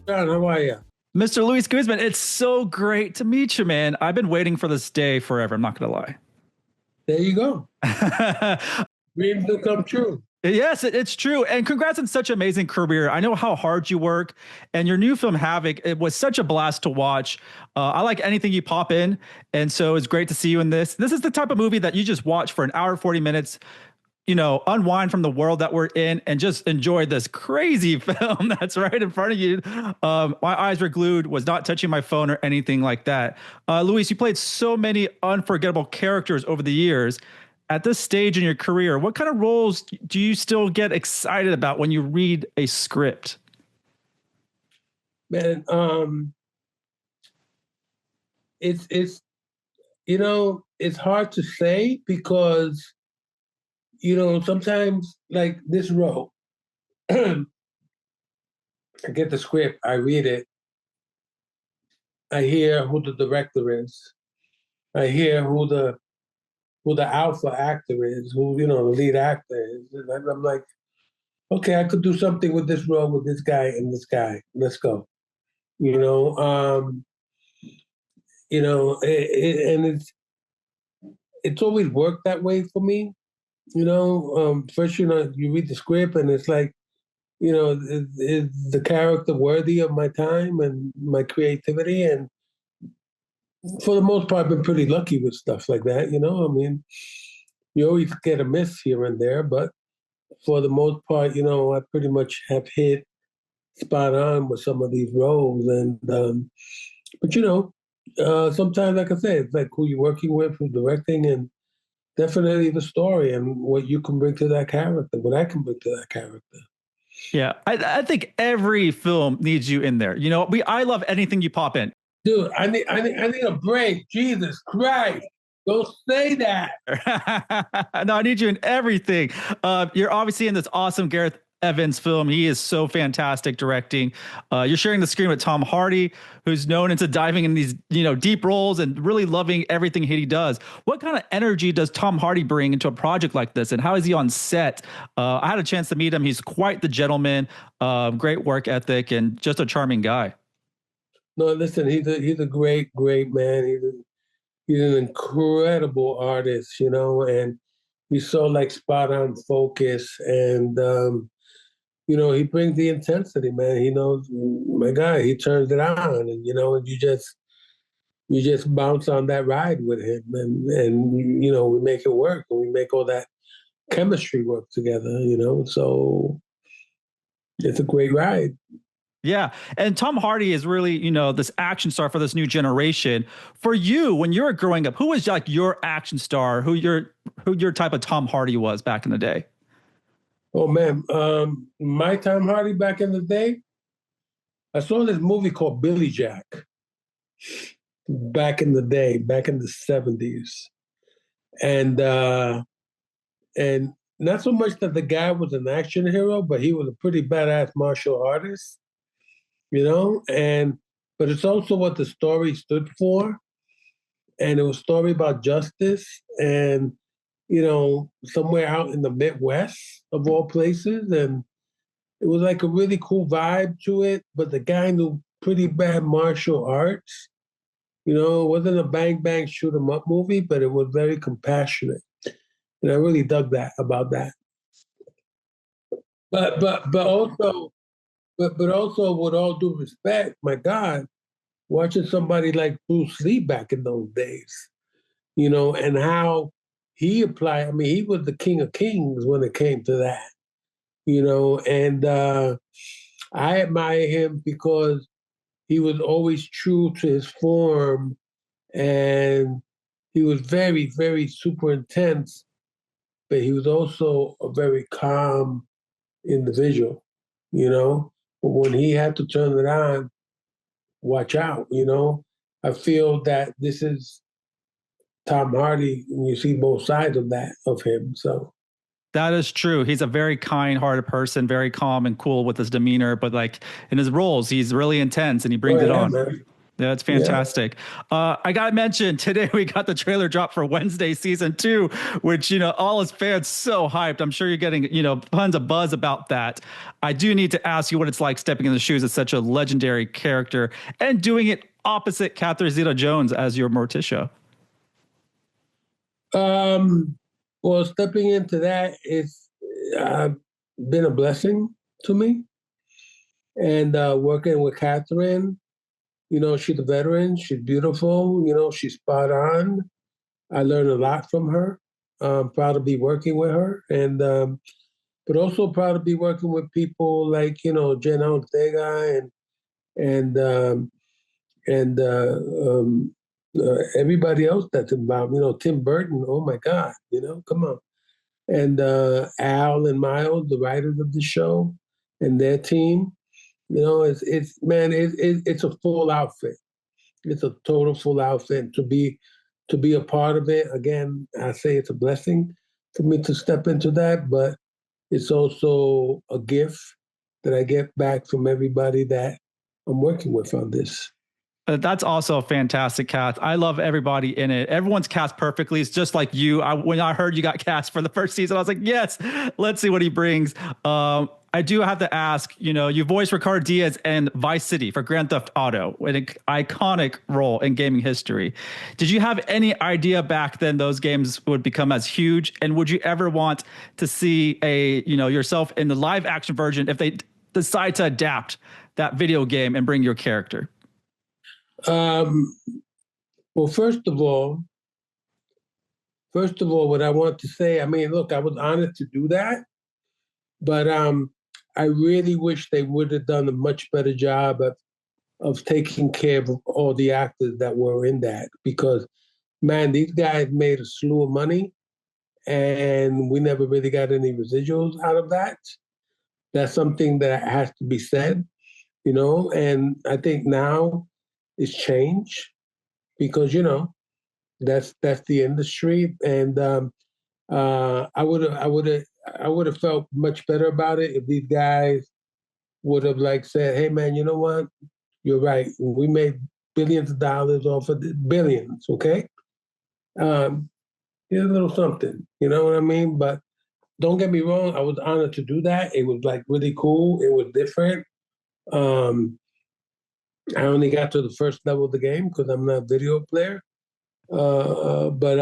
John, how are you? Mr. Luis Guzmán, it's so great to meet you, man. I've been waiting for this day forever. I'm not going to There you go. lie. Dreams will come true. Yes, it's true. And congrats on such an amazing career. I know how hard you work, and your new film, Havoc, it was such a blast to watch. I like anything you pop in. And so it's great to see you in this. This is the type of movie that you just watch for an hour, 40 minutes, unwind from the world that we're in and just enjoy this crazy film that's right in front of you. My eyes were glued, was not touching my phone or anything like that. Luis, you played so many unforgettable characters over the years. At this stage in your career, what kind of roles do you still get excited about when you read a script? Man, it's it's hard to say because sometimes like this role, I get the script, I read it, I hear who the director is, I hear who the alpha actor is, who the lead actor is, and I'm like, okay, I could do something with this role with this guy and this guy. Let's go. You know, um, and it's always worked that way for me. First, you read the script and it's like, is the character worthy of my time and my creativity? And for the most part, I've been pretty lucky with stuff like that. I mean, you always get a miss here and there, but for the most part, I pretty much have hit spot on with some of these roles. And but sometimes, like I said, it's like who you're working with, who's directing, and definitely the story and what you can bring to that character, what I can bring to that character. Yeah, I think every film needs you in there. I love anything you pop in. Dude, I need a break. Jesus Christ. Don't say that. No, I need you in everything. You're obviously in this awesome Gareth Evans film. He is so fantastic directing. You're sharing the screen with Tom Hardy, who's known into diving in these deep roles and really loving everything he does. What kind of energy does Tom Hardy bring into a project like this, and how is he on set? I had a chance to meet him. He's quite the gentleman, great work ethic, and just a charming guy. No, listen, he's a great, great man. He's an incredible artist, and he's so like spot on focus, and he brings the intensity, man. He knows, my guy, he turns it on, and and you just bounce on that ride with him, and we make it work, and we make all that chemistry work together, so it's a great ride. Yeah. And Tom Hardy is really, this action star for this new generation. For you, when you were growing up, who was like your action star, who your type of Tom Hardy was back in the day? Oh man, my Tom Hardy back in the day, I saw this movie called Billy Jack back in the day, back in the 70s. And and not so much that the guy was an action hero, but he was a pretty badass martial artist, and but it's also what the story stood for. And it was a story about justice and somewhere out in the Midwest of all places. And it was like a really cool vibe to it, but the guy knew pretty bad martial arts. It wasn't a bang bang shoot 'em up movie, but it was very compassionate. And I really dug that about that. But also with all due respect, my God, watching somebody like Bruce Lee back in those days, and how he applied. I mean, he was the king of kings when it came to that, and I admire him because he was always true to his form, and he was very, very super intense, but he was also a very calm individual, you know. But when he had to turn it on, watch out, I feel that this is Tom Hardy, and you see both sides of that of him. So That is true. He's a very kind-hearted person, very calm and cool with his demeanor, but like in his roles, he's really intense and he go brings it ahead, on. man. That's Yeah. fantastic. I got to mention today we got the trailer drop for Wednesday season 2, which, all us fans so hyped. I'm sure you're getting, tons of buzz about that. I do need to ask you what it's like stepping in the shoes of such a legendary character and doing it opposite Catherine Zeta-Jones as your Morticia. Well, stepping into that, it's been a blessing to me. And working with Catherine, she's a veteran. She's beautiful. She's spot on. I learned a lot from her. I'm proud to be working with her, and but also proud to be working with people like Jenna Ortega and everybody else that's involved. Tim Burton. Oh my God, come on. And Al and Miles, the writers of the show, and their team. It's a full outfit. It's a total full outfit. To be a part of it, again, I say it's a blessing for me to step into that, but it's also a gift that I get back from everybody that I'm working with on this. That's also a fantastic cast. I love everybody in it. Everyone's cast perfectly. It's just like you. When I heard you got cast for the first season, I was like, yes, let's see what he brings. I do have to ask, you voiced Ricardo Diaz in Vice City for Grand Theft Auto, an iconic role in gaming history. Did you have any idea back then those games would become as huge? And would you ever want to see yourself in the live action version if they decide to adapt that video game and bring your character? Well, first of all, what I want to say, look, I was honored to do that, but I really wish they would have done a much better job of taking care of all the actors that were in that, because, man, these guys made a slew of money, and we never really got any residuals out of that. That's something that has to be said, and I think now it's changed because, that's the industry. And I would have felt much better about it if these guys would have said, hey man, you know what? You're right. We made billions of dollars off of the billions, okay? Here's a little something, you know what I mean? But don't get me wrong, I was honored to do that. It was really cool. It was different. I only got to the first level of the game because I'm not a video player. But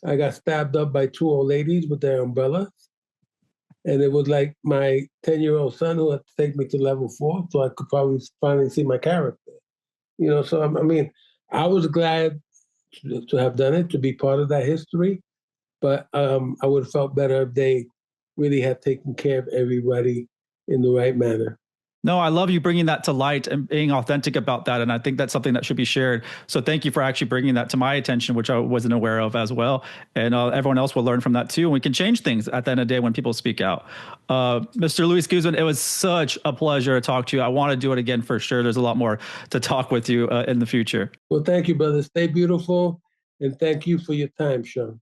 I got stabbed up by 2 old ladies with their umbrellas. And it was like my 10-year-old son who had to take me to level 4 so I could probably finally see my character. So I was glad to have done it, to be part of that history. But I would have felt better if they really had taken care of everybody in the right manner. No, I love you bringing that to light and being authentic about that. And I think that's something that should be shared. So thank you for actually bringing that to my attention, which I wasn't aware of as well. And everyone else will learn from that too. And we can change things at the end of the day when people speak out. Mr. Luis Guzmán, it was such a pleasure to talk to you. I want to do it again for sure. There's a lot more to talk with you in the future. Well, thank you, brother. Stay beautiful. And thank you for your time, Sean.